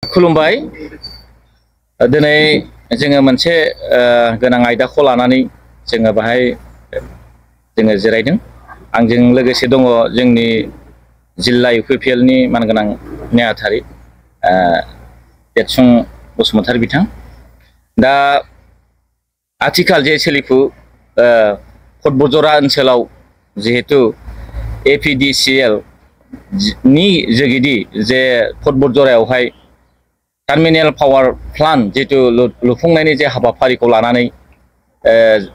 खुलुमबाय दिनै जोङो मोनसे गोनां आयदाखौ लानानै जोङो बाहाय जोङो जिरायदों आंजों लोगोसे दङ जोंनि जिल्ला UPPL नि मानगोनां नेहाथारि देतसुं बसुमतारी बिथां दा आथिखाल जे सोलिफु फटबजरा ओनसोलाव जिहेतु APDCL नि जुगिदि जे फटबजरायावहाय टार्मिनेल पावार प्लान्ट जितु लुफुंनायनि जे हाबाफारिखौ लानानै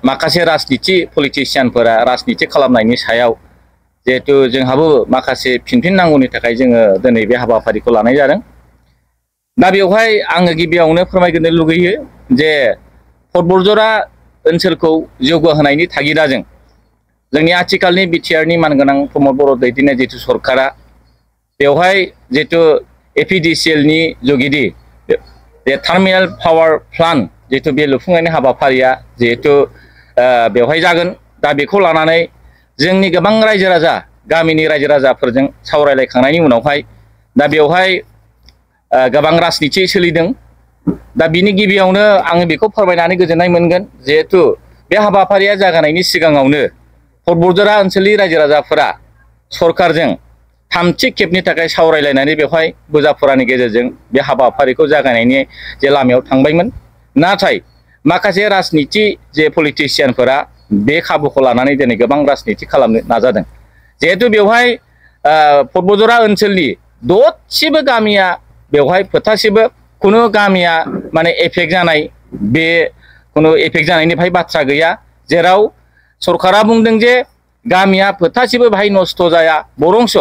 माखासे राजनिति पलिटिशियानफोरा राजनिति खालामनायनि सायाव जिहेतु जोंहाबो माखासे फिनफिननांगौनि थाखाय जोङो दिनै बे हाबाफारिखौ लानाय जादों। दा बेवहाय आङो गिबियावनो फोरमायग्रोनो लुगैयो जे फटबजरा ओनसोलखौ जौगाहोनायनि थागिदाजों जोंनि आथिखालनि BTR नि मानगोनां प्रमद बर' दैदेननाय जितु सरकारा बेवहाय जितु APDCL नि जुगिदि जे टार्मिनेल पावार प्लान्ट जितु बे लुफुंनायनि हाबाफारिया जिहेतु बेवहाय जागोन दा बेखौ लानानै जोंनि गोबां रायजो राजा गामिनि रायजो राजाफोरजों सावरायलायखांनायनि उनावहाय दा बेवहाय गोबां राजनिति सोलिदों। दा बिनि गिबियावनो आङो बेखौ फोरमायनानै गोजोननाय मोनगोन जिहेतु बे हाबाफारिया जागायनायनि सिगाङावनो फटबजरा ओनसोलनि रायजो राजाफोरा सरकारजों थामथि खेबनि थाखाय सावरायलायनानै बेवहाय बुजाफोरानि गेजेरजों बे हाबाफारिखौ जागायनायनि जे लामायाव थांबायमोन। नाथाय माखासे राजनिति जे पलिटिशियानफोरा बे खाबुखौ लानानै दिनै गोबां राजनिति खालामनो नाजादों। जिहेतु बेवहाय फटबजरा ओनसोलनि दसेबो गामिया बेवहाय फोथासेबो खुनु गामिया माने एफेक्ट जानाय बे खुनु एफेक्ट जानायनिफ्राय बाथ्रा गैया। जेराव सरकारा बुंदों जे गामिया फोथासेबो बाहाय नस्थ' जाया बरंस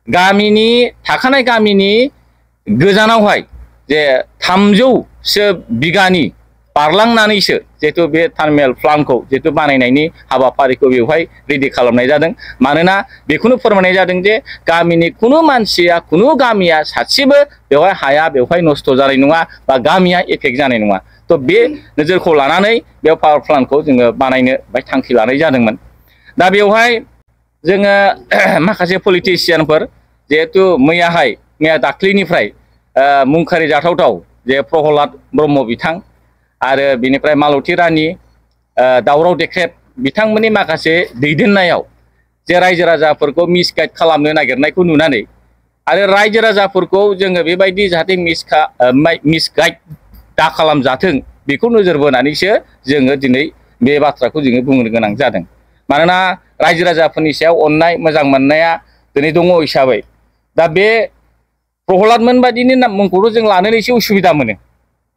गामिनि थाखानाय गामिनि गोजानावहाय जे 300सो बिगानि बारलांनानैसो जिहेतु बे टार्मिनेल प्लान्टखौ जिहेतु बानायनायनि हाबाफारिखौ बेवहाय रेडि खालामनाय जादों। मानोना बेखौनो फोरमायनाय जादों जे गामिनि खुनु मानसिया खुनु गामिया सासेबो बेवहाय हाया बेवहाय नस्थ' जानाय नङा बा गामिया एफेक्ट जानाय नङा। थ' बे नोजोरखौ लानानै बेयाव पावार प्लान्टखौ जोङो बानायनो बाय थांखि लानाय जादोंमोन। दा बेवहाय जोङो माखासे पलिटिशियानफोर जिहेतु मैया दाख्लैनिफ्राय मुंखारि जाथावथाव जे प्रहलाद ब्रह्म बिथां आरो बिनिफ्राय मालती रानी दावराव देख्रेब बिथांमोननि माखासे दैदेननायाव जे रायजो राजाफोरखौ मिसगाइड खालामनो नागिरनायखौ नुनानै आरो रायजो राजाफोरखौ जोङो बेबायदि जाहाथे मिसगाइड दा खालामजाथों बेखौ नोजोर बोनानैसो जोङो दिनै बे बाथ्राखौ जोङो बुंनो गोनां जादों। मानोना रायजो राजाफोरनि सायाव अननाय मोजां मोननाया दिनै दङ हिसाबै दा बे प्रहलादमोन बादिनि मुंखौथ' जों लानो एसे उसुबिदा मोनो।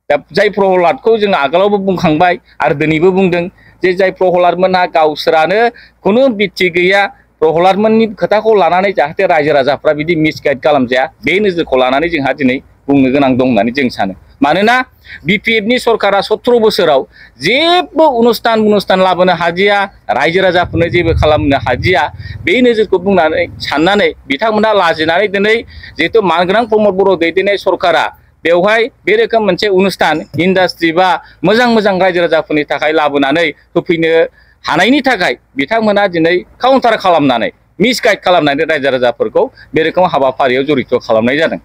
दा जाय प्रहलादखौ जों आगोलावबो बुंखांबाय आरो दिनैबो बुंदों जे जाय प्रहलादमोनहा गावसोरानो खुनु बित्ति गैया प्रहलादमोननि खोथाखौ लानानै जाहाथे रायजो राजाफ्रा बिदि मिसगाइड खालामजाया बे नोजोरखौ लानानै जोंहा दिनै बुंनो गोनां दं होननानै जों सानो। मानोना BPF नि सरकारा 17 बोसोराव जेबो अनुष्ठान लाबोनो हादिया रायजो राजाफोरनो जेबो खालामनो हादिया बे नोजोरखौ बुंनानै साननानै बिथांमोना लाजिनानै दिनै जिहेतु मानगोनां प्रमद बर' दैदेननाय सरकारा बेवहाय बे रोखोम मोनसे अनुष्ठान इन्डास्ट्रि बा मोजां रायजो राजाफोरनि थाखाय लाबोनानै होफैनो हानायनि थाखाय बिथांमोना दिनै काउन्टार खालामनानै मिसगाइड खालामनानै रायजो राजाफोरखौ बे रोखोम हाबाफारियाव जड़ित खालामनाय जादों।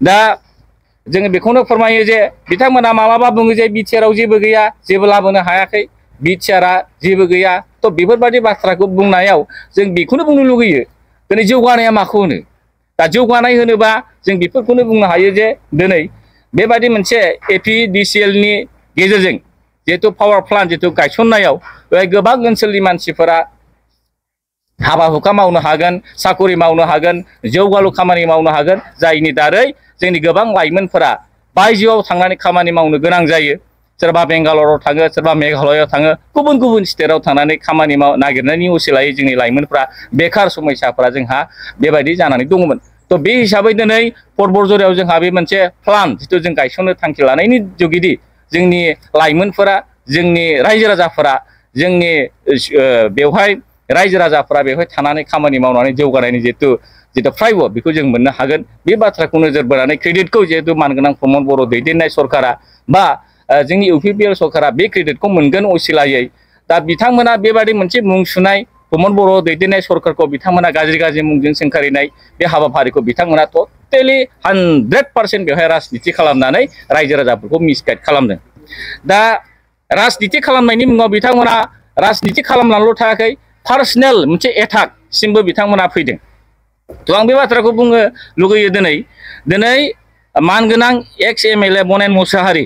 दा जोङो बेखौनो फोरमायो जे बिथांमोना मालाबा बुङो जे BTR आव जेबो गैया जेबो लाबोनो हायाखै BTR आ जेबो गैया। थ' बेफोरबायदि बाथ्राखौ बुंनायाव जों बेखौनो बुंनो लुगैयो दिनै जौगानाया माखौ होनो? दा जौगानाय होनोबा जों बेफोरखौनो बुंनो हायो जे दिनै बेबायदि मोनसे APDCL नि गेजेरजों जिहेतु पावार प्लान्ट जिहेतु गायसननायाव बेवहाय गोबां ओनसोलनि मानसिफोरा हाबा हुखा मावनो हागोन साकरि मावनो हागोन जौगालु खामानि मावनो हागोन जायनि दारै जोंनि गोबां लाइमोनफोरा बायजोआव थांनानै खामानि मावनो गोनां जायो। सोरबा बेंगालराव थाङो सोरबा मेघालयआव थाङो गुबुन स्टेटआव थांनानै खामानि नागिरनायनि उसिलायै जोंनि लाइमोनफ्रा बेखार समयसाफ्रा जोंहा बेबायदि जानानै दङमोन। थ' बे हिसाबै दिनै फटबजरायाव जोंहा बे मोनसे प्लान्ट जिथु जों गायसननो थांखि लानायनि जुगिदि जोंनि लाइमोनफोरा जोंनि रायजो राजाफोरा जोंनि बेवहाय रायजो राजाफोरा बेवहाय थानानै खामानि मावनानै जौगानायनि जितु फ्रायबो बेखौ जों मोननो हागोन। बे बाथ्राखौ नोजोर बोनानै क्रेडिटखौ जिहेतु मानगोनां प्रमद बर' दैदेननाय सरकारा बा जोंनि UPPL सरकारा बे क्रेडिटखौ मोनगोन असिलायै। दा बिथांमोना बेबायदि मोनसे मुं सुनाय प्रमद बर' दैदेननाय सरकारखौ बिथांमोना गाज्रि मुंजों सोंखारिनाय बे हाबाफारिखौ बिथांमोना टटेलि 100% बेवहाय राजनिति खालामनानै रायजो राजाफोरखौ मिसगाइड खालामदों। दा राजनिति खालामनायनि मुङाव बिथांमोना राजनिति खालामनानैल' थायाखै, पार्सनेल मोनसे एटाकसिमबो बिथांमोना फैदों। थ' आं बे बाथ्राखौ बुंनो लुगैयो दिनै मानगोनां एक्स MLA बनेन मुसाहारि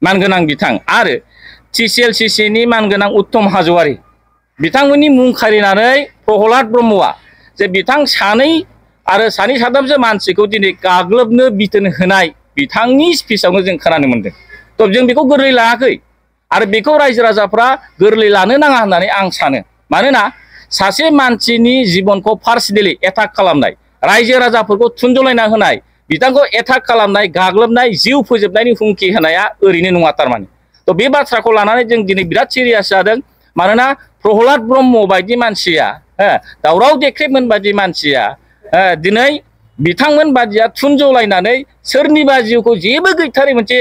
मानगोनां बिथां आरो TCLCC नि मानगोनां उत्तम हाज'वारि बिथांमोननि मुं खारिनानै प्रहलाद ब्रह्मआ जे बिथां सानै आरो सानै साथामसो मानसिखौ दिनै गाग्लोबनो बिथोन होनाय बिथांनि स्पिचआवनो जों खोनानो मोनदों। थ' जों बेखौ गोरलै लायाखै आरो बेखौ रायजो राजाफ्रा गोरलै लानो नाङा होननानै आं सानो। मानोना सासे मानसिनि जिबनखौ पार्सनेलि एटाक खालामनाय, रायजो राजाफोरखौ थुनजलायना होनाय, बिथांखौ एटाक खालामनाय, गाग्लोबनाय, जिउ फोजोबनायनि हुमखि होनाया ओरैनो नङा थारमाने। थ' बे बाथ्राखौ लानानै जों दिनै बिराद सिरियास जादों। मानोना प्रहलाद ब्रह्म बायदि मानसिया, दावराव देख्रेबमोन बायदि मानसिया दिनै बिथांमोन बादिया थुनजलायनानै सोरनिबा जिउखौ जेबो गैथारै मोनसे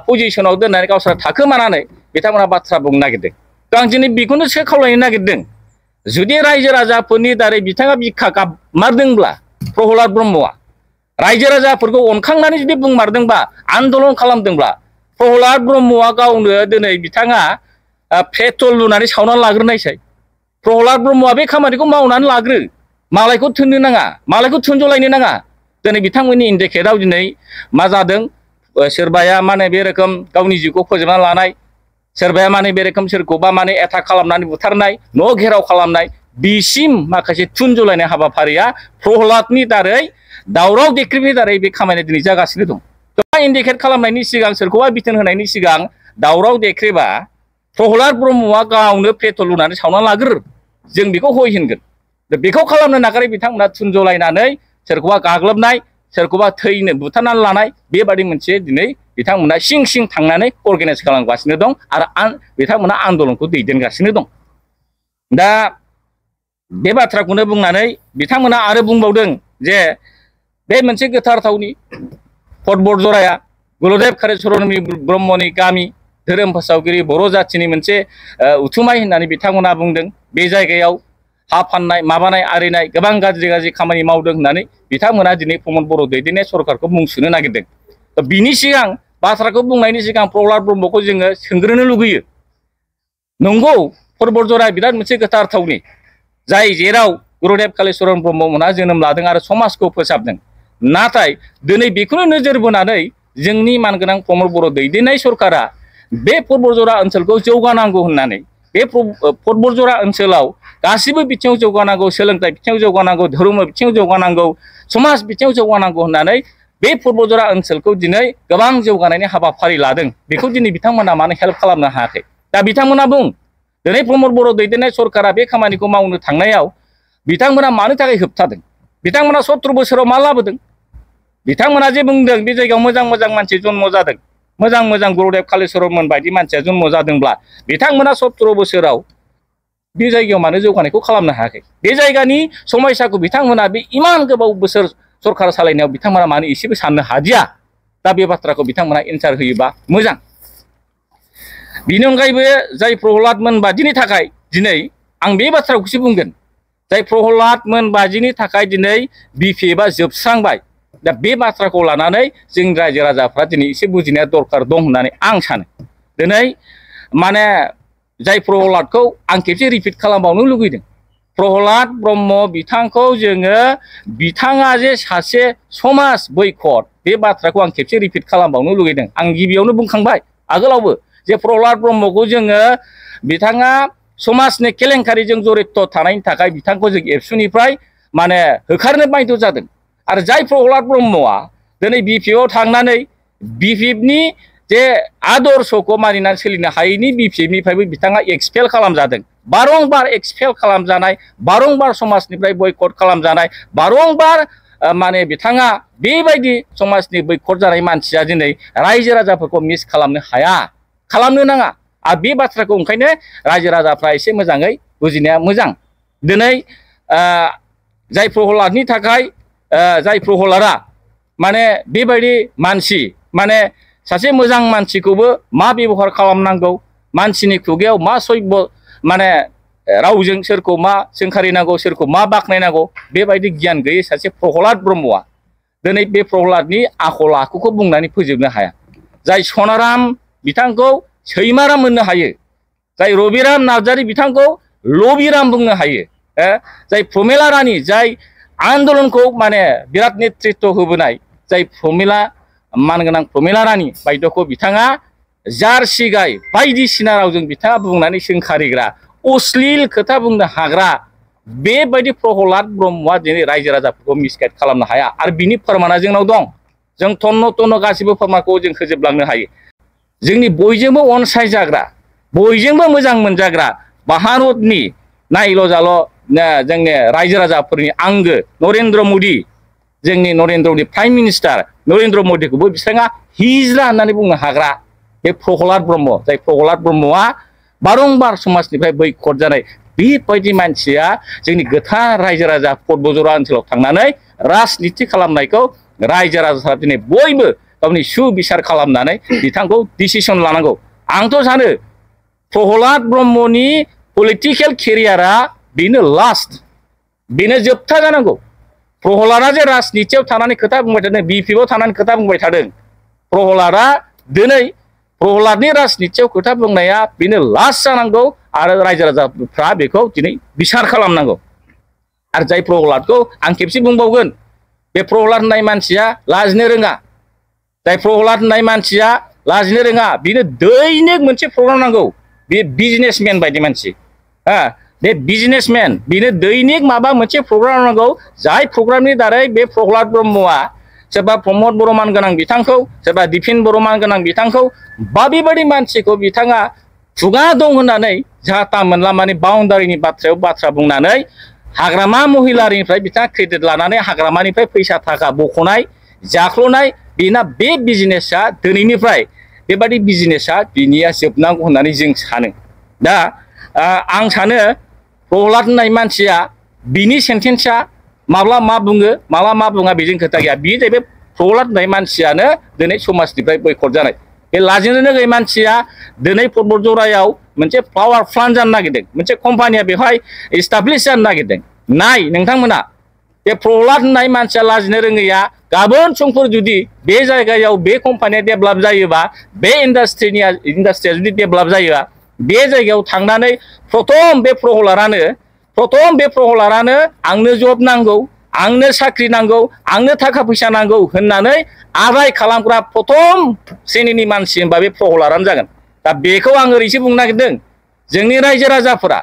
पजिशनाव दोननानै गावसोरा थाखोमानानै बिथांमोना बाथ्रा बुंनो नागिरदों। थ' आं दिनै बेखौनो खावलायनो नागिरदों, जुदि रायजो राजाफोरनि दारै बिथाङा बिखा गाबमारदोंब्ला प्रहलाद ब्रह्मआ रायजो राजाफोरखौ अनखांनानै जुदि बुंमारदोंबा, आन्दलन खालामदोंब्ला, प्रहलाद ब्रह्मआ गावनो दिनै बिथाङा पेट्रल लुनानै सावनानै लाग्रोनायसाय। प्रहलाद ब्रह्मआ बे खामानिखौ मावनानै लाग्रो, मालायखौ थुननो नाङा, मालायखौ थुनजलायनो नाङा। दिनै बिथांमोननि इन्डिकेटआव दिनै मा जादों, सोरबाया माने बे रोखोम गावनि जिउखौ फोजोबना लानाय, सोरबाया माने बे रोखोम सोरखौबा माने एटाक खालामनानै बुथारनाय, न' घेराव खालामनाय, बिसिम माखासे थुनजलायनाय हाबाफारिया प्रहलादनि दारै, दावराव देख्रेबनि दारै बे खामानिया दिनै जागासिनो दं। थ' इन्डिकेट खालामनायनि सिगां, सोरखौबा बिथोन होनायनि सिगां दावराव देख्रेबा प्रहलाद ब्रह्मआ गावनो पेट्रल लुनानै सावनानै लाग्रो, जों बेखौ हय होनगोन। बेखौ खालामनो नागारै बिथांमोना थुनजलायनानै सोरखौबा गाग्लोबनाय, सोरखौबा थैनो बुथारनानै लानाय, बेबादि मोनसे दिनै बिथांमोना सिं थांनानै अर्गेनाइज खालामगासिनो दं आरो बिथांमोना आन्दलनखौ दैदेनगासिनो दं। दा बे बाथ्राखौनो बुंनानै बिथांमोना आरो बुंबावदों जे बे मोनसे गोथार थावनि फटबरजराया गुरुदेब कालिचरन ब्रह्मनि गामि, धोरोम फोसावगिरि बर' जाथिनि मोनसे उथुमाय होननानै बिथांमोना बुंदों। बे जायगायाव हा फाननाय, माबानाय, आरिनाय गोबां गाज्रि खामानि मावदों होननानै बिथांमोना दिनै प्रमद बर' दैदेननाय सरकारखौ मुं सुनो नागिरदों। बिनि सिगां, बाथ्राखौ बुंनायनि सिगां प्रहलाद ब्रह्मखौ जोङो सोंग्रोनो लुगैयो, नंगौ फटबरजराया बिराद मोनसे गोथार थावनि, जाय जेराव गुरुदेब कालिचरन ब्रह्ममोनहा जोनोम लादों आरो समाजखौ फोसाबदों। नाथाय दिनै बेखौनो नोजोर बोनानै जोंनि मानगोनां प्रमद बर' दैदेननाय सरकारा बे फटबरजरा ओनसोलखौ जौगानांगौ होननानै, बे फटबरजरा ओनसोलाव गासिबो बिथिङाव जौगानांगौ, सोलोंथाइ बिथिङाव जौगानांगौ, धर्म बिथिङाव जौगानांगौ, समाज बिथिङाव जौगानांगौ होननानै बे फटबरजरा ओनसोलखौ दिनै गोबां जौगानायनि हाबाफारि लादों। बेखौ दिनै बिथांमोना मानो हेल्प खालामनो हायाखै? दा बिथांमोना बुं, दिनै प्रमद बर' दैदेननाय सरकारा बे खामानिखौ मावनो थांनायाव बिथांमोना मानो थाखाय होबथादों? बिथांमोना 17 बोसोराव मा लाबोदों? बिथांमोना जे बुंदों बे जायगायाव मोजां मानसि जन्म जादों, मोजां गुरुदेब कालिचरन बायदि मानसिया जन्म जादोंब्ला बिथांमोना 17 बोसोराव बे जायगायाव मानो जौगानायखौ खालामनो हायाखै? बे जायगानि समयसाखौ बिथांमोना बे इमान गोबाव बोसोर सरकार सालायनायाव बिथांमोना मानो एसेबो साननो हादिया? दा बे बाथ्राखौ बिथांमोना एन्सार होयोबा मोजां। बिनि अनगायैबो जाय प्रहलादमोन बादिनि थाखाय दिनै आं बे बाथ्राखौसो बुंगोन, जाय प्रहलादमोन बादिनि थाखाय दिनै BPFआ जोबस्रांबाय। दा बे बाथ्राखौ लानानै जों रायजो राजाफ्रा दिनै एसे बुजिनाया दरकार दं होननानै आं सानो। दिनै माने जाय प्रहलादखौ आं खेबसे रिपिट खालामबावनो लुगैदों, प्रहलाद ब्रह्म बिथांखौ जोङो, बिथाङा जे सासे समाज बैखद, बे बाथ्राखौ आं खेबसे रिपिट खालामबावनो लुगैदों। आं गिबियावनो बुंखांबाय आगोलावबो जे प्रहलाद ब्रह्मखौ जोङो, बिथाङा समाजनि केलेंकारिजों जड़ित थानायनि थाखाय बिथांखौ जों एबसुनिफ्राय माने होखारनो बाध्य जादों। आरो जाय प्रहलाद ब्रह्मआ दिनै BPFआव थांनानै BPFनि जे आदर्शखौ मानिनानै सोलिनो हायैनि BPFनिफ्रायबो बिथाङा एक्सपेल खालामजादों, बारंबार एक्सपेल खालामजानाय, बारंबार समाजनिफ्राय बयकट खालामजानाय, बारंबार माने बिथाङा बेबायदि समाजनि बैकट जानाय मानसिया दिनै रायजो राजाफोरखौ मिस खालामनो हाया, खालामनो नाङा। आरो बे बाथ्राखौ ओंखायनो रायजो राजाफ्रा एसे मोजाङै बुजिनाया मोजां। दिनै जाय प्रहलादनि थाखाय, जाय प्रहलादा माने बेबायदि मानसि, माने सासे मोजां मानसिखौबो मा बेबहार खालामनांगौ, मानसिनि खुगायाव मा सय्य माने रावजों सोरखौ मा सोंखारिनांगौ, सोरखौ मा बाख्नायनांगौ, बेबायदि गियान गैयै सासे प्रहलाद ब्रह्मआ दिनै बे प्रहलादनि आखल आखुखौ बुंनानै फोजोबनो हाया। जाय सनाराम बिथांखौ सैमाराम होननो हायो, जाय रबिराम नार्जारी बिथांखौ लबिराम बुंनो हायो, जाय प्रमिला रानी जाय आन्दोलनखौ माने बिराद नेतृत्व होबोनाय जाय प्रमिला मानगोनां प्रमिला रानी बायद'खौ बिथाङा जार्सि गाय बायदिसिना रावजों बिथाङा बुंनानै सोंखारिग्रा अश्लील खोथा बुंनो हाग्रा बेबायदि प्रहलाद ब्रह्मआ दिनै रायजो राजाफोरखौ मिसगाइड खालामनो हाया। आरो बिनि फोरमाना जोंनाव दं। जों तन्न तन्न गासिबो फोरमानखौ जों होजोबलांनो हायो। जोंनि बयजोंबो अनसायजाग्रा बयजोंबो मोजां मोनजाग्रा भारतनि नायल' जाल' जोंनि रायजो राजाफोरनि आंगो नरेन्द्र मदि, जोंनि नरेन्द्र मदि प्राइम मिनिस्टार नरेन्द्र मदिखौबो बिथाङा हिजड़ा होननानै बुंनो हाग्रा बे प्रहलाद ब्रह्म, जाय प्रहलाद ब्रह्मआ बारंबार समाजनिफ्राय बैकट जानाय बेबायदि मानसिया जोंनि गोथार रायजो राजा पर्बजरा ओनसोलाव थांनानै राजनिति खालामनायखौ रायजो राजाफ्रा दिनै बयबो गावनि सुबिसार खालामनानै बिथांखौ डिसिसन लानांगौ। आंथ' सानो प्रहलाद ब्रह्मनि पलिटिकेल केरियारा बेनो लास्ट, बेनो जोबथा जानांगौ। प्रहलादा जे राजनितियाव थानानै खोथा बुंबाय थादों, बिपिएफआव थानानै खोथा बुंबाय थादों, प्रहलादा दिनै प्रहलादनि राजनितियाव खोथा बुंनाया बेनो लास्ट जानांगौ आरो रायजो राजाफ्रा बेखौ दिनै बिसार खालामनांगौ। आरो जाय प्रहलादखौ आं खेबसे बुंबावगोन, बे प्रहलाद होननाय मानसिया लाजिनो रोङा, जाय प्रहलाद होननाय मानसिया लाजिनो रोङा, बेनो दैनिक मोनसे प्रग्राम नांगौ। बे बिजनेसमेन बायदि मानसि, बे बिजनेसमेन, बेनो दैनिक माबा मोनसे प्रग्राम नांगौ। जाय प्रग्रामनि दारै बे प्रहलाद ब्रह्मआ सोरबा प्रमद बरमान गोनां बिथांखौ, सोरबा दिफिन बरमान गोनां बिथांखौ बा बेबायदि मानसिखौ बिथाङा खुगा दं होननानै जाता मोनला माने बाउन्डारिनि बाथ्रायाव बाथ्रा बुंनानै हाग्रामा महिलारिनिफ्राय बिथाङा क्रेडिट लानानै हाग्रामानिफ्राय फैसा थाखा बख'नाय जाख्ल'नाय, बेना बे बिजनेसा दिनैनिफ्राय बेबायदि बिजनेसा बिनिया जोबनांगौ होननानै जों सानो। दा आं सानो प्रहलाद होननाय मानसिया बिनि सेन्टेन्सआ माब्ला मा बुङो माब्ला मा बुङा बेजों खोथा गैया। बियो जाहैबाय प्रहलाद होननाय मानसियानो दिनै समाजनिफ्राय बैकट जानाय। बे लाजिनो गैयै मानसिया दिनै पर्बतजरायाव मोनसे फ्लावार प्लान्ट जानो नागिरदों, मोनसे कम्पानिया बेवहाय इस्टाब्लिश जानो नागिरदों। नाय नोंथांमोना, बे प्रहलाद होननाय मानसिया लाजिनो रोङैया गाबोन समफोर जुदि बे जायगायाव बे कम्पानिया डेभेलप जायोबा, बे इन्डास्ट्रिया जुदि डेभेलप जायोबा, बे जायगायाव थांनानै प्रथम बे प्रहलादानो आंनो जब नांगौ, आंनो साख्रि नांगौ, आंनो थाखा फैसा नांगौ होननानै आदाय खालामग्रा प्रथम श्रेणिनि मानसि होनबा बे प्रहलादानो जागोन। दा बेखौ आं ओरैसो बुंनो नागिरदों, जोंनि रायजो राजाफोरा,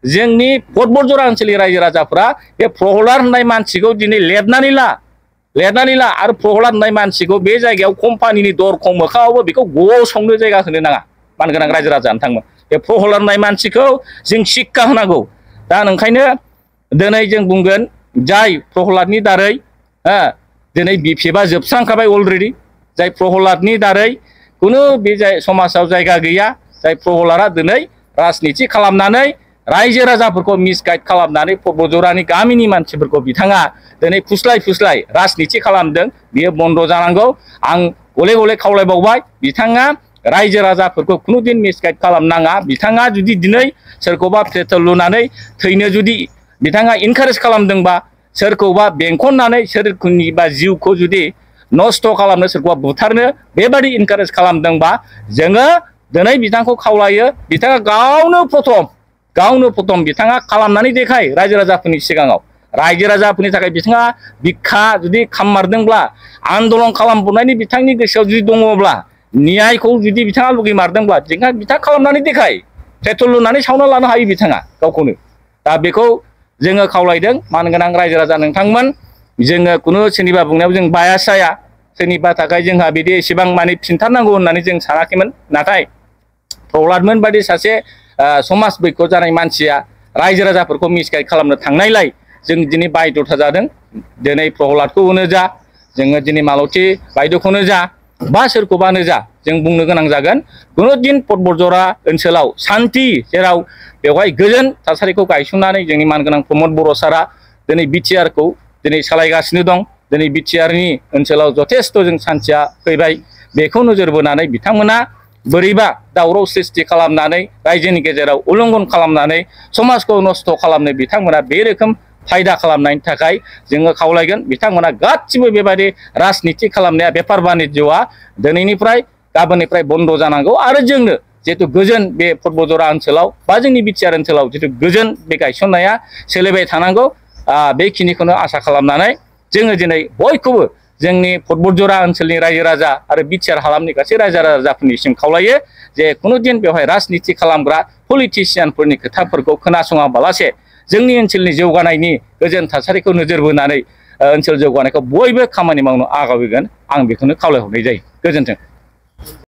जोंनि पर्बतजरा ओनसोलनि रायजो राजाफोरा बे प्रहलाद होननाय मानसिखौ दिनै लेरनानै ला आरो प्रहलाद होननाय मानसिखौ बे जायगायाव कम्पानिनि दरखं मोखाङावबो बेखौ गसंनो जायगा होनो नाङा। मानगोनां रायजो राजा नोंथांमोन, बे प्रहलाद होननाय मानसिखौ जों शिक्षा होनांगौ। दा ओंखायनो दिनै जों बुंगोन, जाय प्रहलादनि दारै दिनै बिपिएफआ जोबस्रांखाबाय अलरेडि, जाय प्रहलादनि दारै खुनु बे समाजाव जायगा गैया, जाय प्रहलादा दिनै राजनिति खालामनानै रायजो राजाफोरखौ मिसगाइड खालामनानै पर्बतजरानि गामिनि मानसिफोरखौ बिथाङा दिनै फुस्लाय राजनिति खालामदों, बियो बन्द जानांगौ। आं गले गले खावलायबावबाय, बिथाङा रायजो राजाफोरखौ खुनुदिन मिसगाइड खालामनाङा। बिथाङा जुदि दिनै सोरखौबा पेट्रल लुनानै थैनो जुदि बिथाङा इनकारेज खालामदोंबा, सोरखौबा बेंखननानै सोरनिबा जिउखौ जुदि नस्थ' खालामनो, सोरखौबा बुथारनो बेबायदि इनकारेज खालामदोंबा, जोङो दिनै बिथांखौ खावलायो, बिथाङा गावनो प्रथम बिथाङा खालामनानै देखाय रायजो राजाफोरनि सिगाङाव। रायजो राजाफोरनि थाखाय बिथाङा बिखा जुदि खाममारदोंब्ला, आन्दलन खालामबावनायनि बिथांनि गोसोआव जुदि दङब्ला, न्यायखौ जुदि बिथाङा लुगैमारदोंब्ला, बिथाङा खालामनानै देखाय। पेट्रल लुनानै सावना लानो हायो बिथाङा गावखौनो। दा बेखौ जोङो खावलायदों, मानगोनां रायजो राजा नोंथांमोन, जोङो खुनु सोरनिबा बुंनायाव जों बायास जाया, सोरनिबा थाखाय जोंहा बिदि एसेबां माने फिनथारनांगौ होननानै जों सानाखैमोन। नाथाय प्रहलादमोन बायदि सासे समाज बैकट जानाय मानसिया रायजो राजाफोरखौ मिसगाइड खालामनो थांनायलाय जों दिनै बायद'था जादों। दिनै प्रहलादखौनो जा, जोङो दिनै मालती बायद'खौनो जा, बा सोरखौबानो जा, जों बुंनो गोनां जागोन, खुनु दिन पर्बतजरा ओनसोलाव सान्थि, जेराव बेवहाय गोजोन थासारिखौ गायसननानै जोंनि मानगोनां प्रमद बर' सारा दिनै बिटिआरखौ दिनै सालायगासिनो दं। दिनै बिटिआरनि ओनसोलाव जथेस्थ' जों सान्थिया फैबाय। बेखौ नोजोर बोनानै बिथांमोना बोरैबा दावराव सृष्टि खालामनानै रायजोनि गेजेराव उल्लंघन खालामनानै समाजखौ नस्थ' खालामनो बिथांमोना बे रोखोम फायदा खालामनायनि थाखाय जोङो खावलायगोन बिथांमोना गासिबो बेबायदि राजनिति खालामनाया बेफार बानिज्यआ दिनैनिफ्राय गाबोननिफ्राय बन्द जानांगौ आरो जोंनो जिहेतु गोजोन बे पर्बतजरा ओनसोलाव बा जोंनि बिटिआर ओनसोलाव जिहेतु गोजोन बे गायसननाया सोलिबाय थानांगौ बेखिनिखौनो आसा खालामनानै जोङो दिनै बयखौबो जोंनि पर्बतजरा ओनसोलनि रायजो राजा आरो बिटिआर हालामनि गासै रायजो राजाफोरनिसिम खावलायो जे खुनु दिन बेवहाय राजनिति खालामग्रा पलिटिसियानफोरनि खोथाफोरखौ खोनासङाबालासे जोंनि ओनसोलनि जौगानायनि गोजोन थासारिखौ नोजोर बोनानै ओनसोल जौगानायखौ बयबो खामानि मावनो आगावगोन आं बेखौनो खावलायहरनाय जायो। गोजोन्थों।